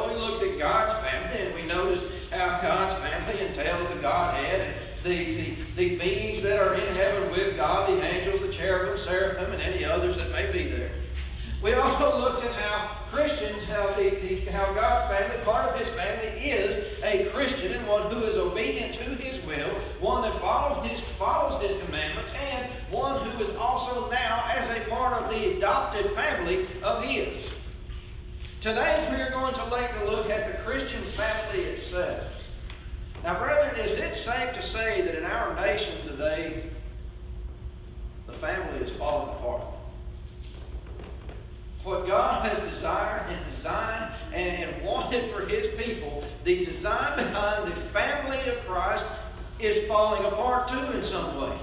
ago, we looked at God's family, and we noticed how God's family entails the Godhead, and the beings that are in heaven with God, the angels, the cherubim, seraphim, and any others that may be there. We also looked at how Christians, how God's family, part of His family, is a Christian, and one who is obedient to His will, one that follows His commandments, and one who is also now as a part of the adopted family of His. Today we are going to take a look at the Christian family itself. Now, brethren, is it safe to say that in our nation today, the family is falling apart? What God has desired and designed and wanted for His people, the design behind the family of Christ is falling apart too in some ways.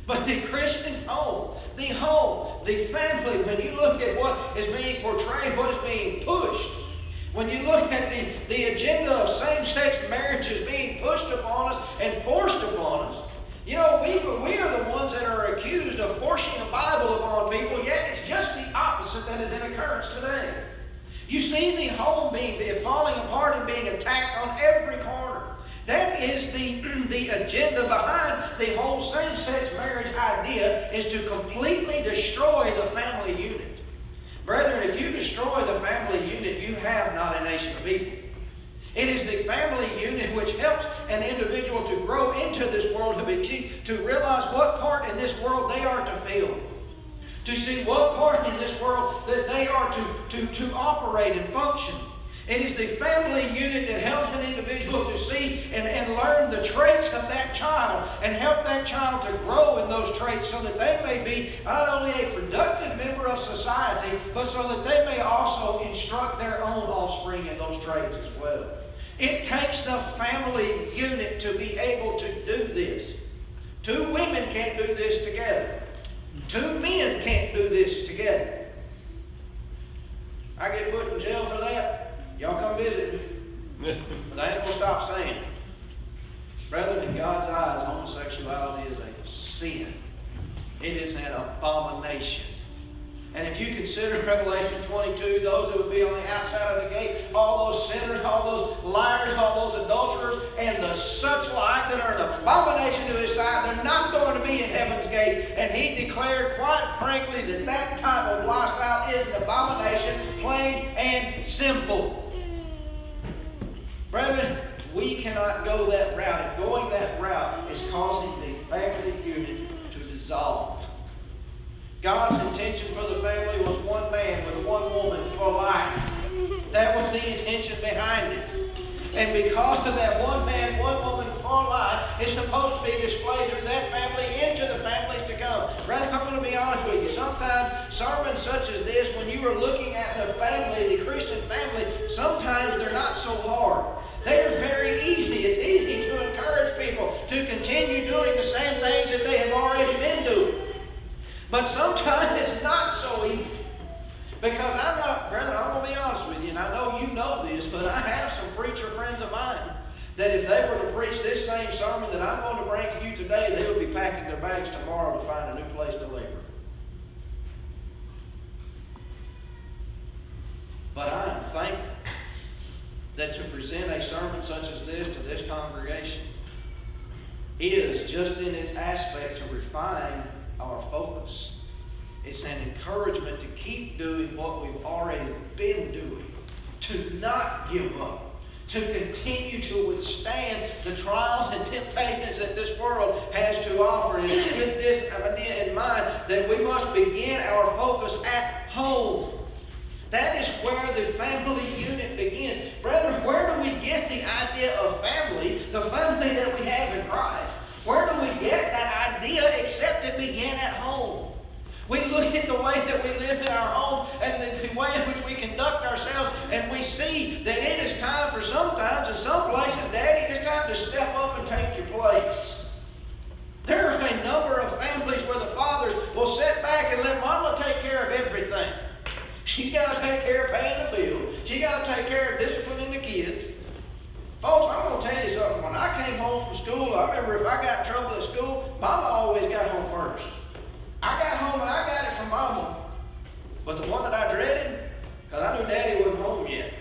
But the Christian home, the family, when you look at what is being portrayed, what is being pushed, when you look at the agenda of same-sex marriages being pushed upon us and forced upon us, you know, we are the ones that are accused of forcing the Bible upon people, yet it's just the opposite that is in occurrence today. You see the home being falling apart and being attacked on every corner. That is the agenda behind the whole same-sex marriage idea, is to completely destroy the family unit. Brethren, if you destroy the family unit, you have not a nation of people. It is the family unit which helps an individual to grow into this world, to realize what part in this world they are to fill, to see what part in this world that they are to operate and function. It is the family unit that helps an individual to see and learn the traits of that child and help that child to grow in those traits so that they may be not only a productive member of society, but so that they may also instruct their own offspring in those traits as well. It takes the family unit to be able to do this. Two women can't do this together. Two men can't do this together. I get put in jail for that. Y'all come visit me. But I ain't going to stop saying it. Brethren, in God's eyes, homosexuality is a sin. It is an abomination. And if you consider Revelation 22, those that would be on the outside of the gate, all those sinners, all those liars, all those adulterers, and the such like that are an abomination to His sight, they're not going to be in heaven's gate. And He declared quite frankly that that type of lifestyle is an abomination, plain and simple. Brethren, we cannot go that route. And going that route is causing the family unit to dissolve. God's intention for the family was one man with one woman for life. That was the intention behind it. And because of that one man, one woman for life, it's supposed to be displayed through that family into the families to come. Brother, I'm going to be honest with you. Sometimes sermons such as this, when you are looking at the family, the Christian family, sometimes they're not so hard. They are very easy. It's easy to encourage people to continue doing the same things that they have already been doing. But sometimes it's not so easy. Because brethren, I'm going to be honest with you, and I know you know this, but I have some preacher friends of mine that if they were to preach this same sermon that I'm going to bring to you today, they would be packing their bags tomorrow to find a new place to live. But I am thankful that to present a sermon such as this to this congregation is just in its aspect to refine our focus. It's an encouragement to keep doing what we've already been doing, to not give up, to continue to withstand the trials and temptations that this world has to offer. And it's with this idea in mind that we must begin our focus at home. That is where the family unit begins. Brethren, where do we get the idea of family, the family that we have in Christ? Where do we get that idea except it began at home? We look at the way that we live in our home and the way in which we conduct ourselves, and we see that it is time for sometimes, in some places, Daddy, it's time to step up and take your place. There are a number of families where the fathers will sit back and let Mama take care of everything. She's got to take care of paying the bill. She's got to take care of disciplining the kids. Folks, I'm going to tell you something. When I came home from school, I remember if I got in trouble at school, Mama always got home first. I got home and I got it from Mama. But the one that I dreaded, because I knew Daddy wasn't home yet.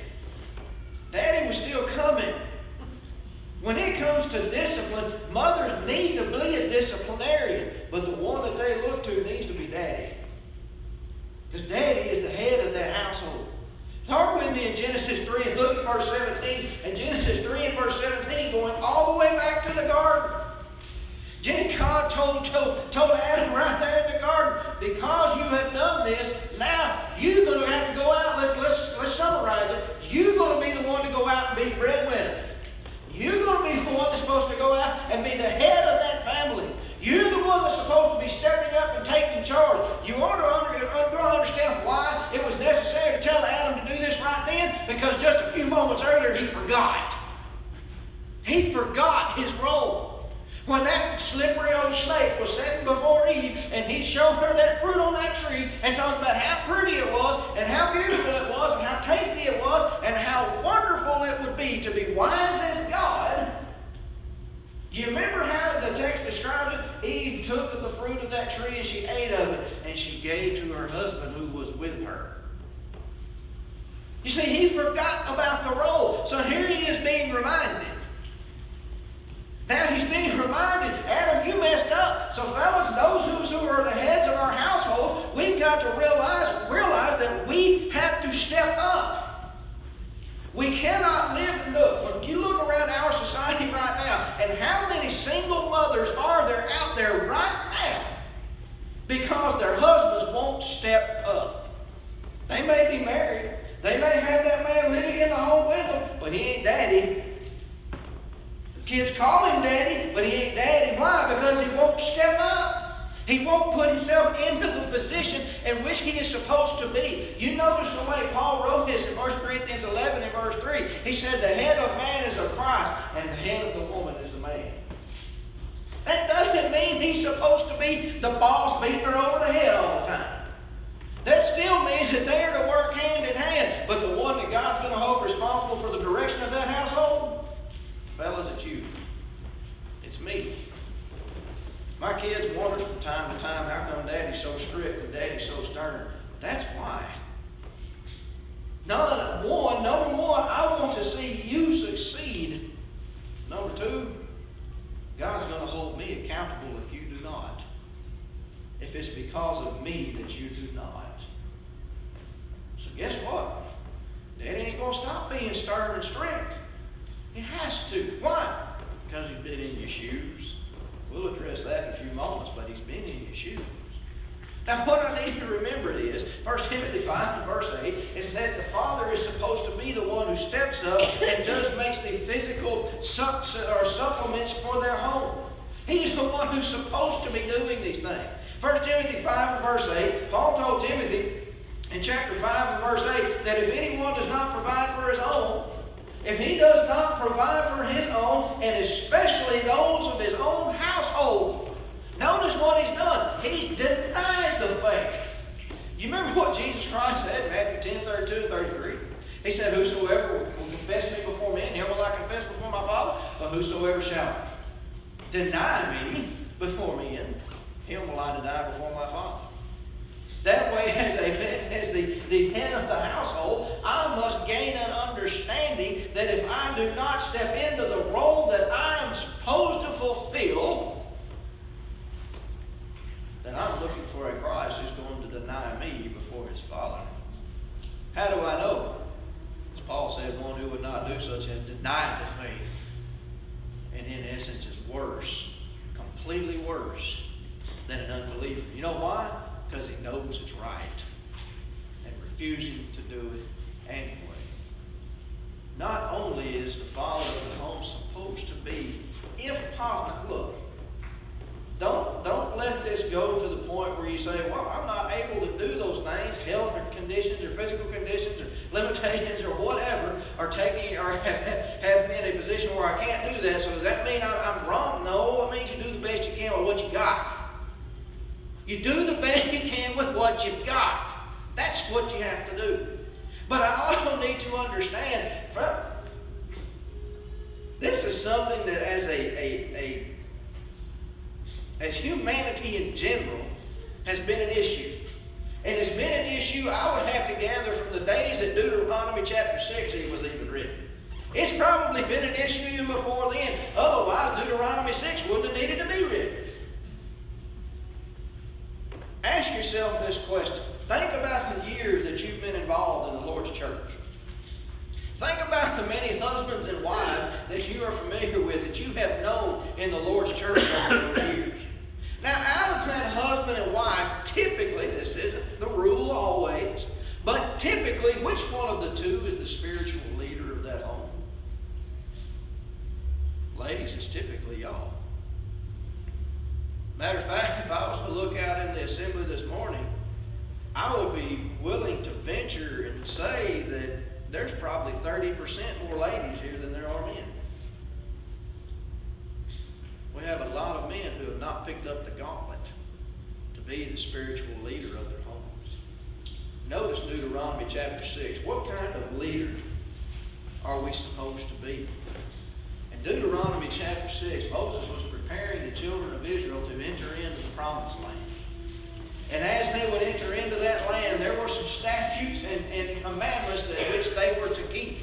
Because Daddy is the head of that household. Start with me in Genesis 3 and look at verse 17. And Genesis 3 and verse 17 going all the way back to the garden. God told Adam right there in the garden, because you have done this, now you're going to have to go out. Let's summarize it. You're going to be the one to go out and be the breadwinner. You're going to be the one that's supposed to go out and be the head of that family. You're the one that's supposed to be stepping up and taking charge. You want to understand why it was necessary to tell Adam to do this right then? Because just a few moments earlier he forgot. He forgot his role. When that slippery old snake was sitting before Eve and he showed her that fruit on that tree and talked about how pretty it was and how beautiful it was and how tasty it was and how wonderful it would be to be wise as God. You remember how the text describes it? Eve took of the fruit of that tree and she ate of it and she gave to her husband who was with her. You see, he forgot about the role. So here he is being reminded. Now he's being reminded, Adam, you messed up. So fellas, those who are the heads of our households, we've got to realize that we have to step up. We cannot live, look, when you look around our society right now, and how many single mothers are there out there right now because their husbands won't step up? They may be married. They may have that man living in the home with them, but he ain't daddy. Kids call him daddy, but he ain't daddy. Why? Because he won't step up. He won't put himself into the position in which he is supposed to be. You notice the way Paul wrote this in 1 Corinthians 11 and verse 3. He said, the head of man is of Christ, and the head of the woman is the man. That doesn't mean he's supposed to be the boss beating her over the head all the time. That still means that they are to work hand in hand. But the one that God's going to hold responsible for the direction of that household, fellas, it's you. It's me. My kids wonder from time to time, how come Daddy's so strict and Daddy's so stern? That's why. Number one, I want to see you succeed. Number two, God's going to hold me accountable if you do not. If it's because of me that you do not. So guess what? Daddy ain't going to stop being stern and strict. He has to. Why? Because he's been in your shoes. We'll address that in a few moments, but he's been in your shoes. Now what I need you to remember is, 1 Timothy 5 and verse 8, is that the father is supposed to be the one who steps up and makes the physical supplements for their home. He's the one who's supposed to be doing these things. 1 Timothy 5 and verse 8, Paul told Timothy in chapter 5 and verse 8 that if anyone does not provide for his own, if he does not provide for his own, and especially those of his own household, notice what he's done. He's denied the faith. You remember what Jesus Christ said in Matthew 10, 32 and 33? He said, whosoever will confess me before men, him will I confess before my Father. But whosoever shall deny me before men, him will I deny before my Father. That way, as the head of the household, I must gain an understanding that if I do not step into the role that I am supposed to fulfill, then I'm looking for a Christ who's going to deny me before his Father. How do I know? As Paul said, one who would not do such has denied the faith. And in essence is worse, completely worse than an unbeliever. You know why? Because he knows it's right and refusing to do it anyway. Not only is the father of the home supposed to be, if possible, look, don't let this go to the point where you say, well, I'm not able to do those things, health or conditions or physical conditions or limitations or whatever, or have me in a position where I can't do that. So does that mean I'm wrong? No, it means you do the best you can with what you got. You do the best you can with what you've got. That's what you have to do. But I also need to understand, this is something that as humanity in general has been an issue. And it's been an issue I would have to gather from the days that Deuteronomy chapter 6 was even written. It's probably been an issue even before then. Otherwise, Deuteronomy 6 wouldn't have needed to be written. Ask yourself this question. Think about Think about the many husbands and wives that you are familiar with, that you have known in the Lord's church over the years. Now, out of that husband and wife, typically, this isn't the rule always, but typically, which one of the two is the spiritual leader of that home? Ladies, it's typically y'all. Matter of fact, if I was to look out in the assembly this morning, I would be willing to venture and say that there's probably 30% more ladies here than there are men. We have a lot of men who have not picked up the gauntlet to be the spiritual leader of their homes. Notice Deuteronomy chapter 6. What kind of leader are we supposed to be? In Deuteronomy chapter 6, Moses was preparing the children of Israel to enter into the promised land. And as they would enter into that land, there were some statutes and commandments that which they were to keep.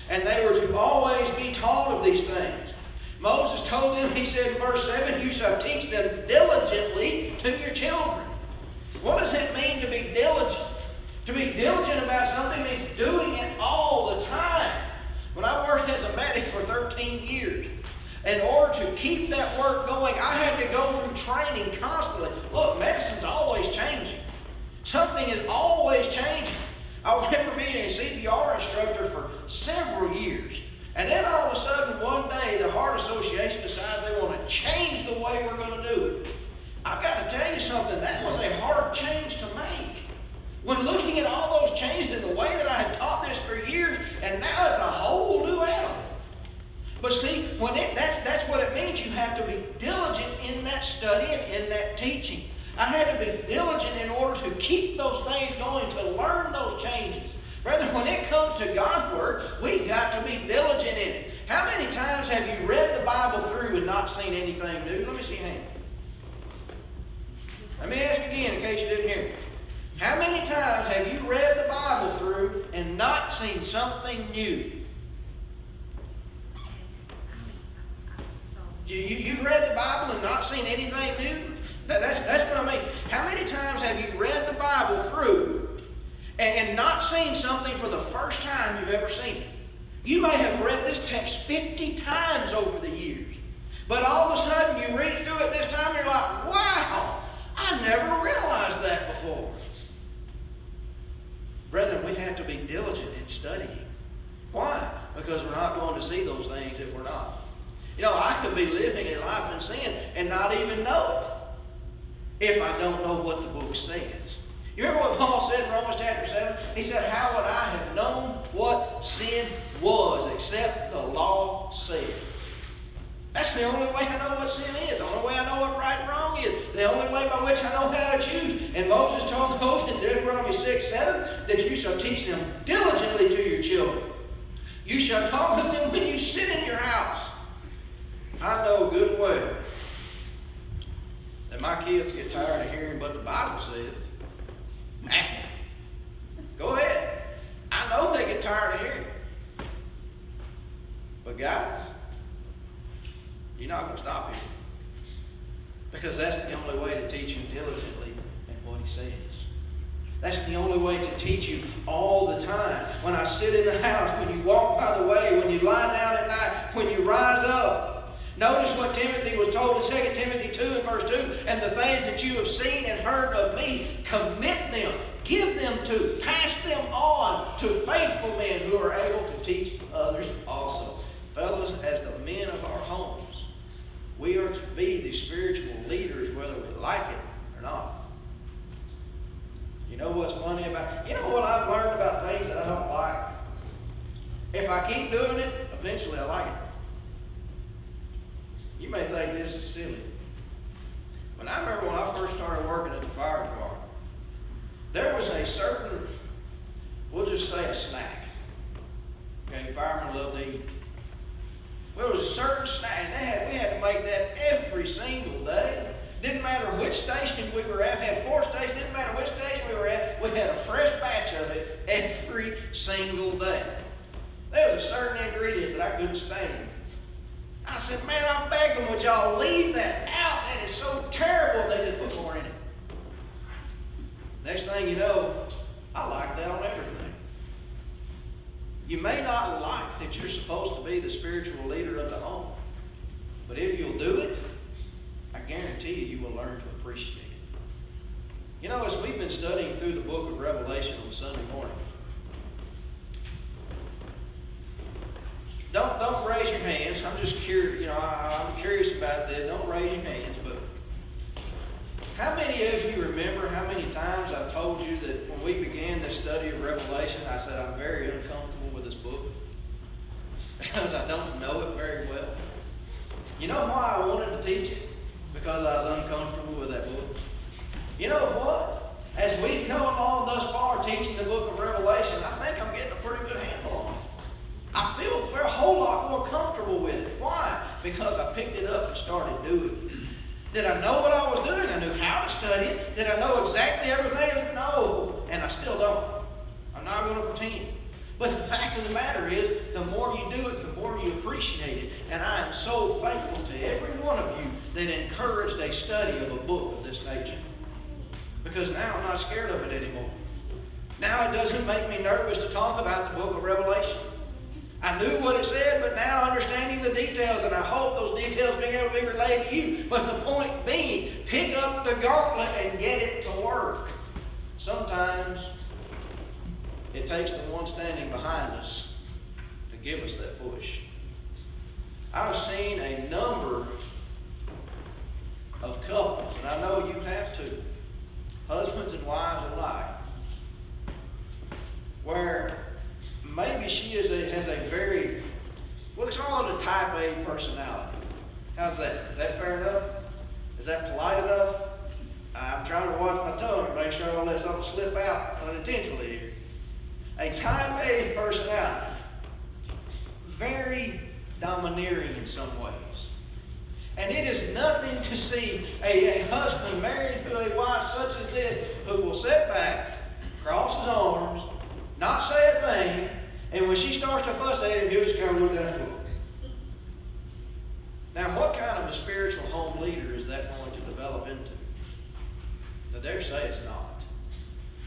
And they were to always be taught of these things. Moses told them, he said in verse 7, you shall teach them diligently to your children. What does it mean to be diligent? To be diligent about something means doing it all the time. When I worked as a medic for 13 years, in order to keep that work going, I had to go through training constantly. Look, medicine's always changing. Something is always changing. I remember being a CPR instructor for several years. And then all of a sudden, one day, the Heart Association decides they want to change the way we're going to do it. I've got to tell you something, that was a hard change to make. When looking at all those changes in the way that I had taught this for years, and now it's a whole new animal. But see, that's what it means. You have to be diligent in that study and in that teaching. I had to be diligent in order to keep those things going, to learn those changes. Brother, when it comes to God's Word, we've got to be diligent in it. How many times have you read the Bible through and not seen anything new? Let me see your hand. Let me ask again in case you didn't hear me. How many times have you read the Bible through and not seen something new? You've read the Bible and not seen anything new? That's what I mean. How many times have you read the Bible through and not seen something for the first time you've ever seen it? You may have read this text 50 times over the years. But all of a sudden you read through it this time and you're like, wow, I never realized that before. Brethren, we have to be diligent in studying. Why? Because we're not going to see those things if we're not. You know, I could be living a life in sin and not even know it if I don't know what the book says. You remember what Paul said in Romans chapter 7? He said, how would I have known what sin was except the law said? That's the only way I know what sin is. The only way I know what right and wrong is. The only way by which I know how to choose. And Moses told Moses in Deuteronomy 6:7 that you shall teach them diligently to your children. You shall talk to them when you sit in your house. I know good and well that my kids get tired of hearing what the Bible says. Ask them. Go ahead. I know they get tired of hearing it. But guys, you're not going to stop here. Because that's the only way to teach him diligently in what he says. That's the only way to teach you all the time. When I sit in the house, when you walk by the way, when you lie down at night, when you rise up. Notice what Timothy was told in 2 Timothy 2 and verse 2. And the things that you have seen and heard of me, commit them, give them to, pass them on to faithful men who are able to teach others also. Fellows, as the men of our homes, we are to be the spiritual leaders whether we like it or not. You know what's funny about, you know what I've learned about things that I don't like? If I keep doing it, eventually I like it. You may think this is silly. But I remember when I first started working at the fire department, there was a certain, we'll just say a snack. Okay, firemen love to eat. Well, there was a certain snack, and we had to make that every single day. Didn't matter which station we were at. We had 4 stations. Didn't matter which station we were at. We had a fresh batch of it every single day. There was a certain ingredient that I couldn't stand. I said, man, I begged them, would y'all leave that out? That is so terrible. They just put more in it. Next thing you know, I like that on everything. You may not like that you're supposed to be the spiritual leader of the home. But if you'll do it, I guarantee you will learn to appreciate it. You know, as we've been studying through the book of Revelation on Sunday morning, don't raise your hands. I'm just curious. I'm curious about that. Don't raise your hands. But how many of you remember how many times I told you that when we began this study of Revelation, I said I'm very uncomfortable with this book because I don't know it very well. You know why I wanted to teach it? Because I was uncomfortable with that book. You know what? As we've come along thus far teaching the book of Revelation, I think I'm getting a pretty good handle on it. I feel a whole lot more comfortable with it. Why? Because I picked it up and started doing it. Did I know what I was doing? I knew how to study it. Did I know exactly everything? No. And I still don't. I'm not going to pretend. But the fact of the matter is, the more you do it, the more you appreciate it. And I am so thankful to every one of you that encouraged a study of a book of this nature. Because now I'm not scared of it anymore. Now it doesn't make me nervous to talk about the book of Revelation. I knew what it said, but now understanding the details, and I hope those details being able to be relayed to you. But the point being, pick up the gauntlet and get it to work. Sometimes it takes the one standing behind us to give us that push. I've seen a number of couples, and I know you have too, husbands and wives alike, where maybe she has a very, let's call it a type A personality. How's that? Is that fair enough? Is that polite enough? I'm trying to watch my tongue and make sure I don't let something slip out unintentionally here. A type A personality. Very domineering in some ways. And it is nothing to see a husband married to a wife such as this who will sit back, cross his arms, not say a thing, and when she starts to fuss at him, he'll just kind of look down the floor. Now, what kind of a spiritual home leader is that going to develop into? I dare say it's not.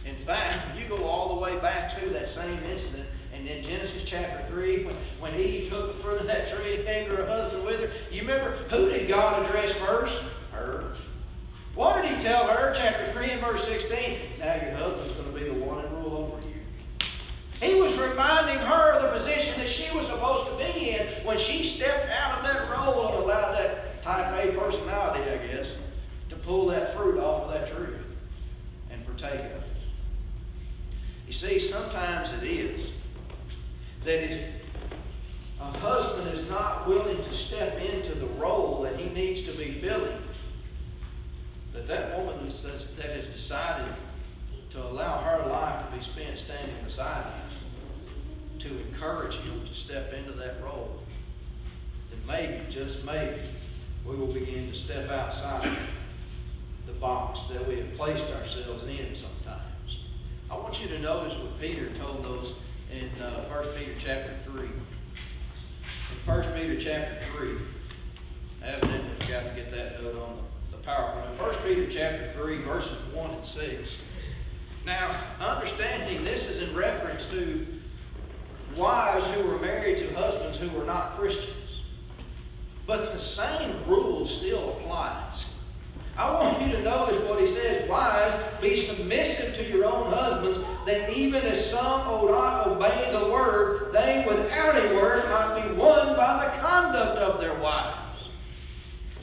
In fact, you go all the way back to that same incident, and in Genesis chapter 3, when Eve took the fruit of that tree and came to her husband with her, you remember, who did God address first? Her. What did he tell her? Chapter 3 and verse 16, now your husband's going to be the one and rule over you. He was reminding her of the position that she was supposed to be in when she stepped out of that role and allowed that type A personality, I guess, to pull that fruit off of that tree and partake of it. You see, sometimes it is that if a husband is not willing to step into the role that he needs to be filling, that woman that has decided to allow her life to be spent standing beside him, to encourage him to step into that role, then maybe, just maybe, we will begin to step outside the box that we have placed ourselves in sometimes. I want you to notice what Peter told those in 1 Peter chapter 3. In 1 Peter chapter 3, I evidently forgot to get that note on the PowerPoint. 1 Peter chapter 3, verses 1 and 6. Now, understanding this is in reference to wives who were married to husbands who were not Christians. But the same rule still applies. I want you to notice what he says. Wives, be submissive to your own husbands, that even as some will not obey the word, they without a word might be won by the conduct of their wives.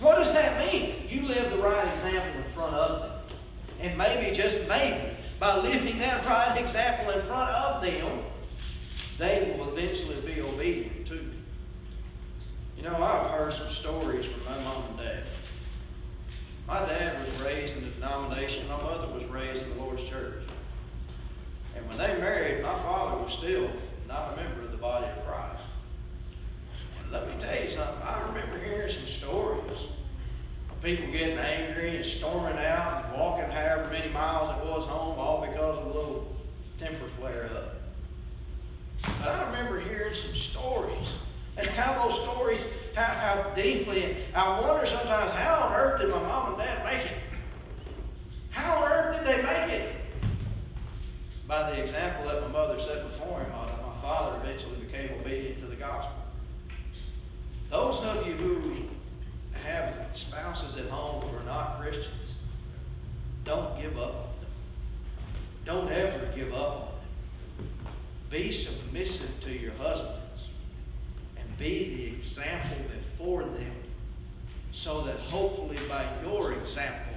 What does that mean? You live the right example in front of them. And maybe, just maybe, by living that right example in front of them, they will eventually be obedient to you. You know, I've heard some stories from my mom and dad. My dad was raised in the denomination. My mother was raised in the Lord's church. And when they married, my father was still not a member of the body of Christ. And let me tell you something. I remember hearing some stories of people getting angry and storming out and walking however many miles it was home, all because of a little temper flare-up. But I remember hearing some stories, and how those stories, how deeply, and I wonder sometimes, how on earth did my mom and dad make it? How on earth did they make it? By the example that my mother set before him, that my father eventually became obedient to the gospel. Those of you who have spouses at home who are not Christians, don't give up on them. Don't ever give up on them. Be submissive to your husbands and be the example before them, so that hopefully by your example,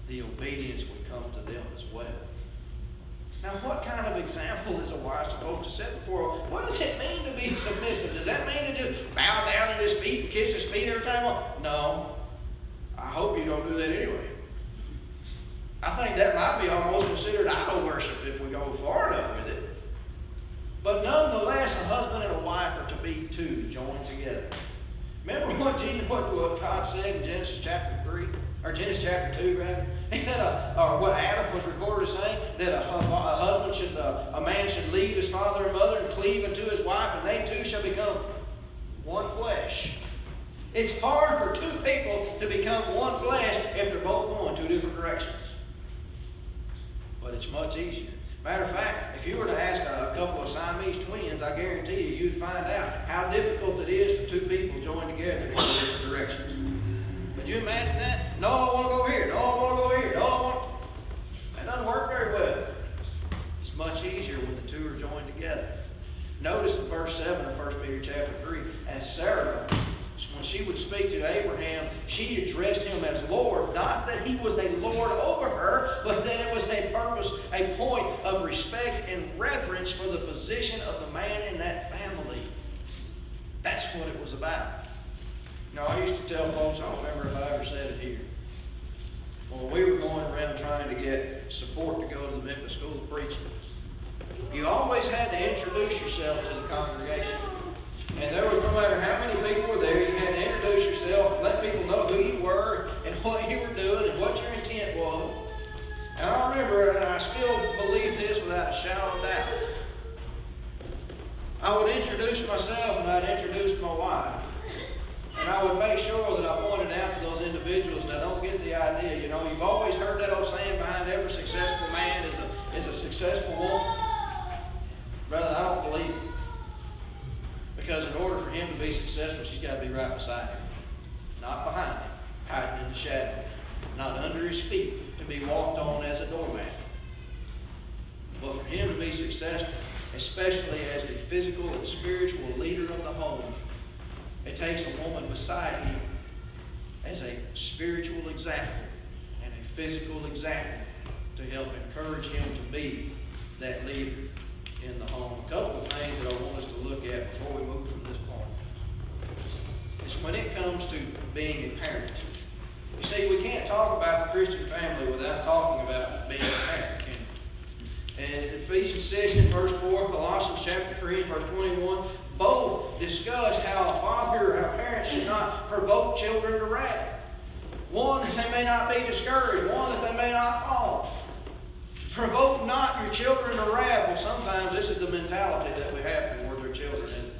the obedience would come to them as well. Now, what kind of example is a wife supposed to set before? What does it mean to be submissive? Does that mean to just bow down at his feet and kiss his feet every time? No. I hope you don't do that anyway. I think that might be almost considered idol worship if we go far enough with it. But nonetheless, a husband and a wife are to be two, joined together. Remember what God said in Genesis chapter 3? Or Genesis chapter 2, rather? Or what Adam was recorded as saying, that a man should leave his father and mother and cleave unto his wife, and they two shall become one flesh. It's hard for two people to become one flesh if they're both going two different directions. But it's much easier. Matter of fact, if you were to ask a couple of Siamese twins, I guarantee you'd find out how difficult it is for two people joined together in two different directions. Could you imagine that? No, I want to go here. No, I want to go here. No, I want to... That doesn't work very well. It's much easier when the two are joined together. Notice in verse 7 of 1 Peter chapter 3, as Sarah, when she would speak to Abraham, she addressed him as Lord. Not that he was a Lord over her, but that it was a point of respect and reverence for the position of the man in that family. That's what it was about. Now, I used to tell folks, I don't remember if I ever said it here, when we were going around trying to get support to go to the Memphis School of Preaching, you always had to introduce yourself to the congregation. And there was, no matter how many people were there, you had to introduce yourself and let people know who you were and what you were doing and what your intent was. And I remember, and I still believe this without a shadow of doubt, I would introduce myself and I'd introduce my wife. And I would make sure that I pointed out to those individuals that don't get the idea. You know, you've always heard that old saying, behind every successful man is a successful woman. Brother, I don't believe it. Because in order for him to be successful, she's got to be right beside him. Not behind him, hiding in the shadows. Not under his feet, to be walked on as a doormat. But for him to be successful, especially as the physical and spiritual leader of the home, it takes a woman beside him as a spiritual example and a physical example to help encourage him to be that leader in the home. A couple of things that I want us to look at before we move from this point is when it comes to being a parent. You see, we can't talk about the Christian family without talking about being a parent. And Ephesians 6 and verse 4, Colossians chapter 3 and verse 21, both discuss how parents should not provoke children to wrath. One, that they may not be discouraged. One, that they may not fall. Provoke not your children to wrath. Well, sometimes this is the mentality that we have toward our children.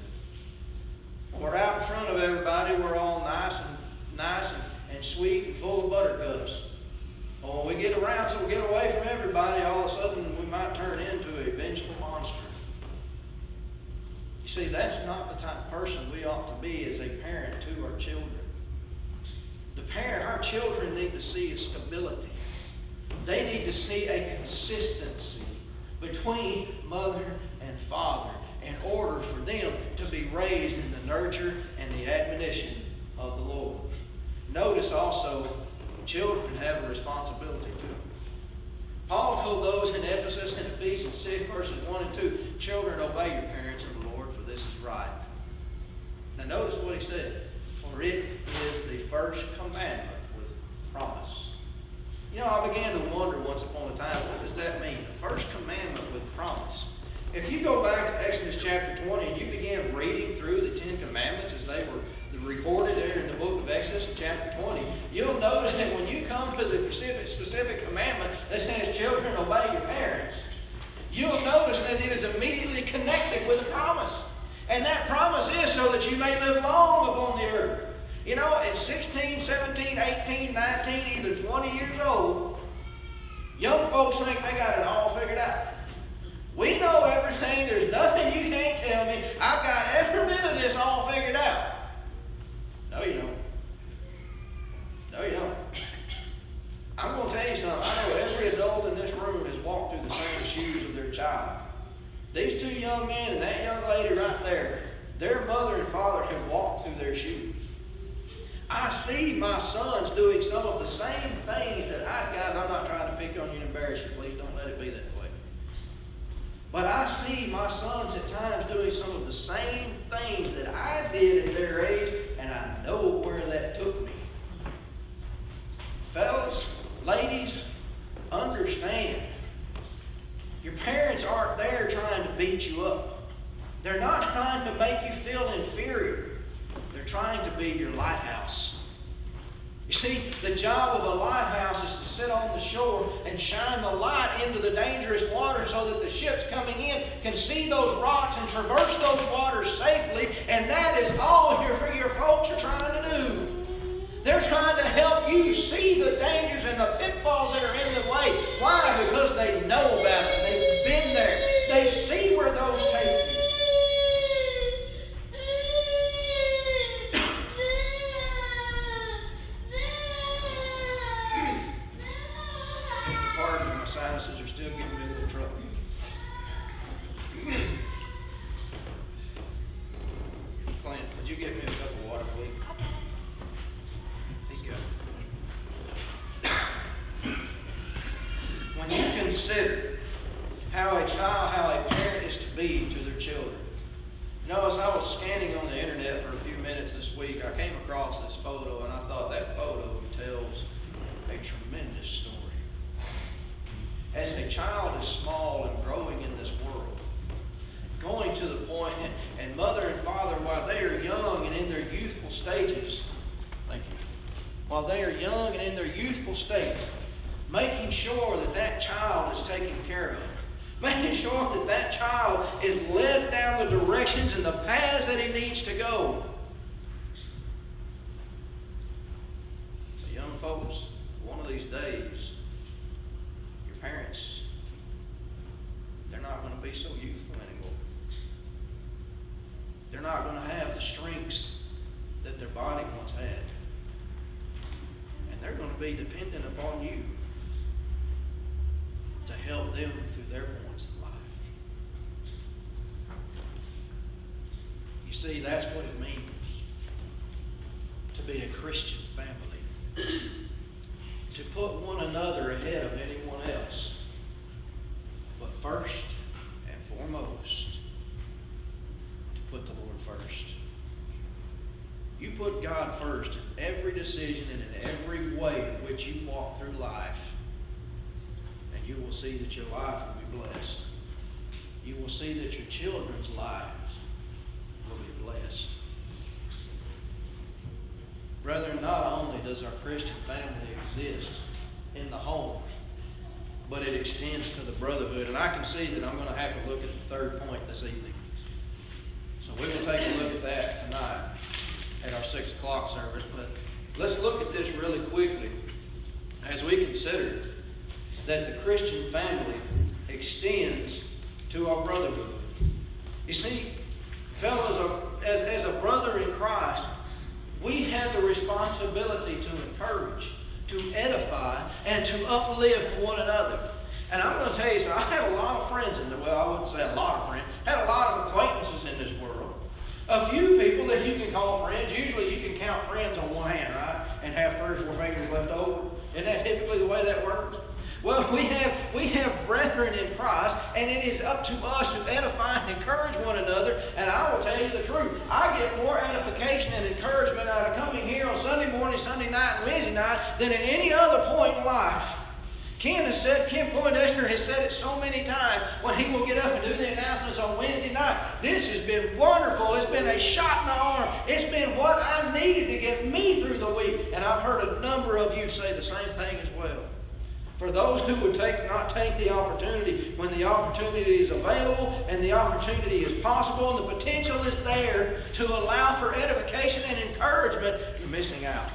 And we're out in front of everybody. We're all nice and sweet and full of buttercups. Well, when we get around, so we get away from everybody, all of a sudden we might turn into a vengeful monster. You see, that's not the type of person we ought to be as a parent to our children. Our children need to see a stability. They need to see a consistency between mother and father in order for them to be raised in the nurture and the admonition of the Lord. Notice also, children have a responsibility too. Paul told those in Ephesus in Ephesians 6 verses 1 and 2, children, obey your parents in the Lord, for this is right. Now notice what he said. For it is the first commandment with promise. You know, I began to wonder once upon a time, what does that mean? The first commandment with promise. If you go back to Exodus chapter 20 and you begin reading through the Ten Commandments as they were recorded there in the book of Exodus in chapter 20, you'll notice that when you come to the specific commandment that says, children, obey your parents, you'll notice that it is immediately connected with a promise. And that promise is so that you may live long upon the earth. You know, at 16, 17, 18, 19, even 20 years old, young folks think they got it all figured out. We know everything. There's nothing you can't tell me. I've got every bit of this all figured out. No, you don't. No, you don't. I'm going to tell you something. I know every adult in this room has walked through the same shoes of their child. These two young men and that young lady right there, their mother and father have walked through their shoes. I see my sons doing some of the same things that guys, I'm not trying to pick on you and embarrass you. Please don't let it be that way. But I see my sons at times doing some of the same things that I did at their age, and I know where that took me. Fellas, ladies, understand. Your parents aren't there trying to beat you up. They're not trying to make you feel inferior. They're trying to be your lighthouse. You see, the job of a lighthouse is to sit on the shore and shine the light into the dangerous water so that the ships coming in can see those rocks and traverse those waters safely, and that is all your folks are trying to do. They're trying to help you see the dangers and the pitfalls that are in the way. Why? Because they know about it. They've been there. They see where those take you. Pardon me, my sinuses are still giving me a little trouble. Clint, would you get me a cup of water, please? He's got it. When you consider how a parent is to be to their children. You know, as I was scanning on the internet for a few minutes this week, I came across this photo, and I thought that photo tells a tremendous story. As a child is small and growing in this world, going to the point, and mother and father, while they are young and in their youthful stages, while they are young and in their youthful state, making sure that that child is taken care of, making sure that that child is led down the directions and the paths that he needs to go. But young folks, one of these days, your parents, they're not going to be so youthful anymore. They're not going to have the strengths that their body once had. And they're going to be dependent upon you to help them through their points in life. You see, that's what it means to be a Christian family. To put one another ahead of anyone else. But first and foremost, to put the Lord first. You put God first in every decision and in every way in which you walk through life, and you will see that your life will be blessed. You will see that your children's lives will be blessed. Brethren, not only does our Christian family exist in the home, but it extends to the brotherhood. And I can see that I'm going to have to look at the third point this evening. So we're going to take a look at that tonight at our 6 o'clock service. But let's look at this really quickly as we consider that the Christian family extends to our brotherhood. You see, fellows, as a brother in Christ, we have the responsibility to encourage, to edify, and to uplift one another. And I'm going to tell you, so I had a lot of friends I wouldn't say a lot of friends, had a lot of acquaintances in this world. A few people that you can call friends. Usually you can count friends on one hand, right? And have 3 or 4 fingers left over. Isn't that typically the way that works? Well, we have brethren in Christ, and it is up to us to edify and encourage one another. And I will tell you the truth. I get more edification and encouragement out of coming here on Sunday morning, Sunday night, and Wednesday night than at any other point in life. Ken Poindexter has said it so many times when he will get up and do the announcements on Wednesday night. This has been wonderful. It's been a shot in the arm. It's been what I needed to get me through the week. And I've heard a number of you say the same thing as well. For those who would not take the opportunity when the opportunity is available and the opportunity is possible and the potential is there to allow for edification and encouragement, you're missing out.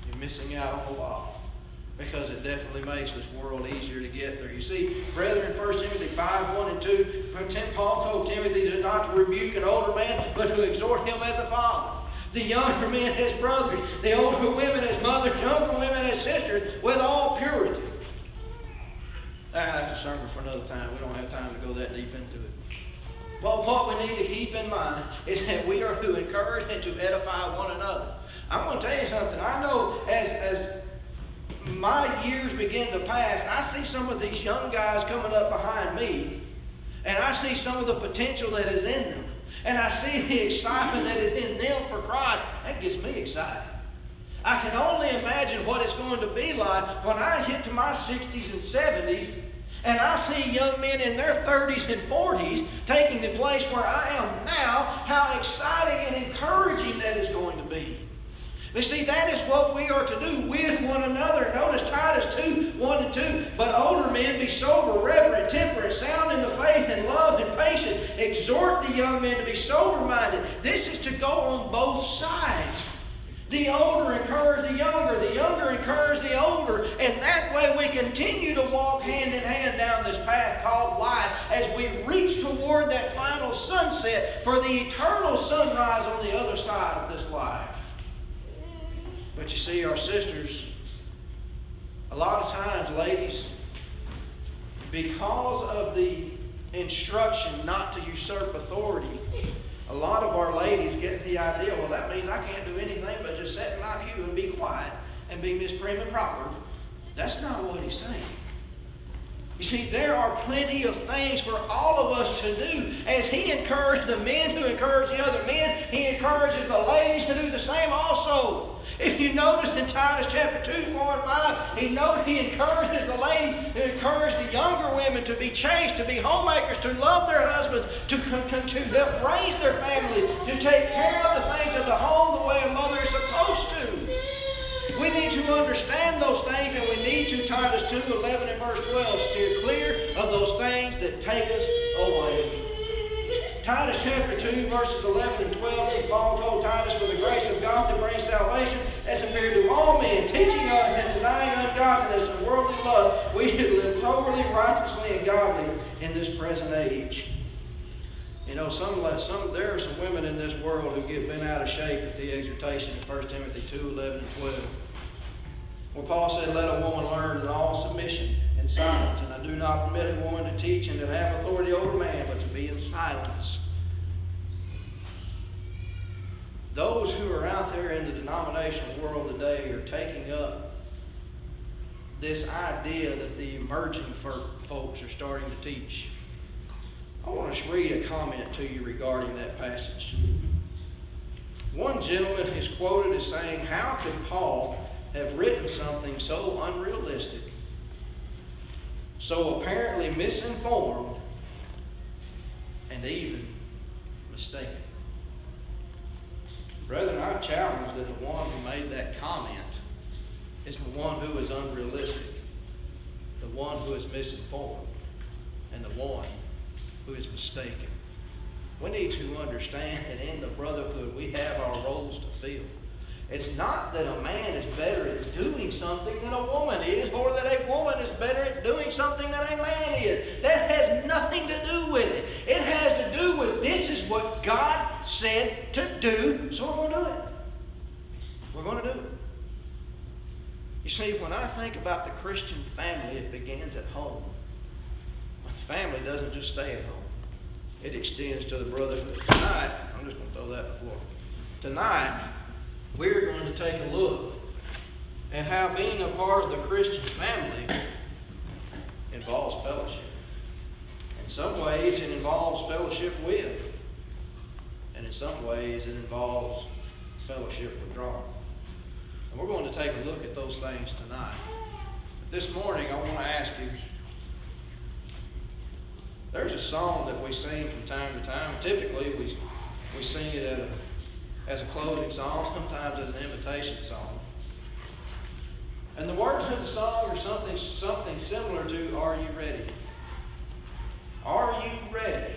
You're missing out on a lot. because it definitely makes this world easier to get through. You see, brethren, 1 Timothy 5, 1 and 2, Paul told Timothy not to rebuke an older man, but to exhort him as a father. The younger men as brothers, the older women as mothers, younger women as sisters, with all purity. That's a sermon for another time. We don't have time to go that deep into it. But what we need to keep in mind is that we are to encourage and to edify one another. I'm going to tell you something. I know as my years begin to pass, I see some of these young guys coming up behind me, and I see some of the potential that is in them. And I see the excitement that is in them for Christ. That gets me excited. I can only imagine what it's going to be like when I get to my 60s and 70s and I see young men in their 30s and 40s taking the place where I am now, how exciting and encouraging that is going to be. You see, that is what we are to do with one another. Notice Titus 2, 1 and 2. But older men, be sober, reverent, temperate, sound in the faith, and love and patience. Exhort the young men to be sober-minded. This is to go on both sides. The older encourage the younger encourage the older, and that way we continue to walk hand in hand down this path called life as we reach toward that final sunset for the eternal sunrise on the other side of this life. But you see, our sisters, a lot of times, ladies, because of the instruction not to usurp authority, a lot of our ladies get the idea, well, that means I can't do anything but just sit in my pew and be quiet and be Miss Prim and Proper. That's not what he's saying. You see, there are plenty of things for all of us to do. As he encouraged the men to encourage the other men, he encourages the ladies to do the same also. If you notice in Titus chapter 2, 4 and 5, he encourages the ladies to encourage the younger women to be chaste, to be homemakers, to love their husbands, to help raise their families, to take care of the things of the home the way a mother is supposed to. We need to understand those things, and we need to, Titus 2, 11 and verse 12, steer clear of those things that take us away. Titus chapter 2, verses 11 and 12, and Paul told Titus, for the grace of God that brings salvation has appeared to all men, teaching us that denying ungodliness and worldly love, we should live soberly, righteously, and godly in this present age. You know, there are some women in this world who get bent out of shape at the exhortation in 1 Timothy 2, 11 and 12. Where Paul said, let a woman learn in all submission and silence. And I do not permit a woman to teach and to have authority over man, but to be in silence. Those who are out there in the denominational world today are taking up this idea that the emerging folks are starting to teach. I want to read a comment to you regarding that passage. One gentleman is quoted as saying, how could Paul have written something so unrealistic, so apparently misinformed, and even mistaken? Brethren, I challenge that the one who made that comment is the one who is unrealistic, the one who is misinformed, and the one who is mistaken. We need to understand that in the brotherhood we have our roles to fill. It's not that a man is better at doing something than a woman is, or that a woman is better at doing something than a man is. That has nothing to do with it. It has to do with this is what God said to do, so we're going to do it. We're going to do it. You see, when I think about the Christian family, it begins at home. But the family doesn't just stay at home. It extends to the brotherhood. Tonight, I'm just going to throw that on the floor. Tonight, we're going to take a look at how being a part of the Christian family involves fellowship. In some ways, it involves fellowship with, and in some ways, it involves fellowship withdrawal. And we're going to take a look at those things tonight. But this morning, I want to ask you, there's a song that we sing from time to time. Typically, we sing it as a closing song, sometimes as an invitation song. And the words of the song are something similar to, are you ready? Are you ready?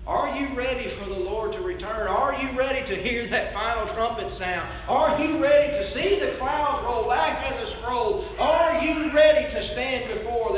Are you ready for the Lord to return? Are you ready to hear that final trumpet sound? Are you ready to see the clouds roll back as a scroll? Are you ready to stand before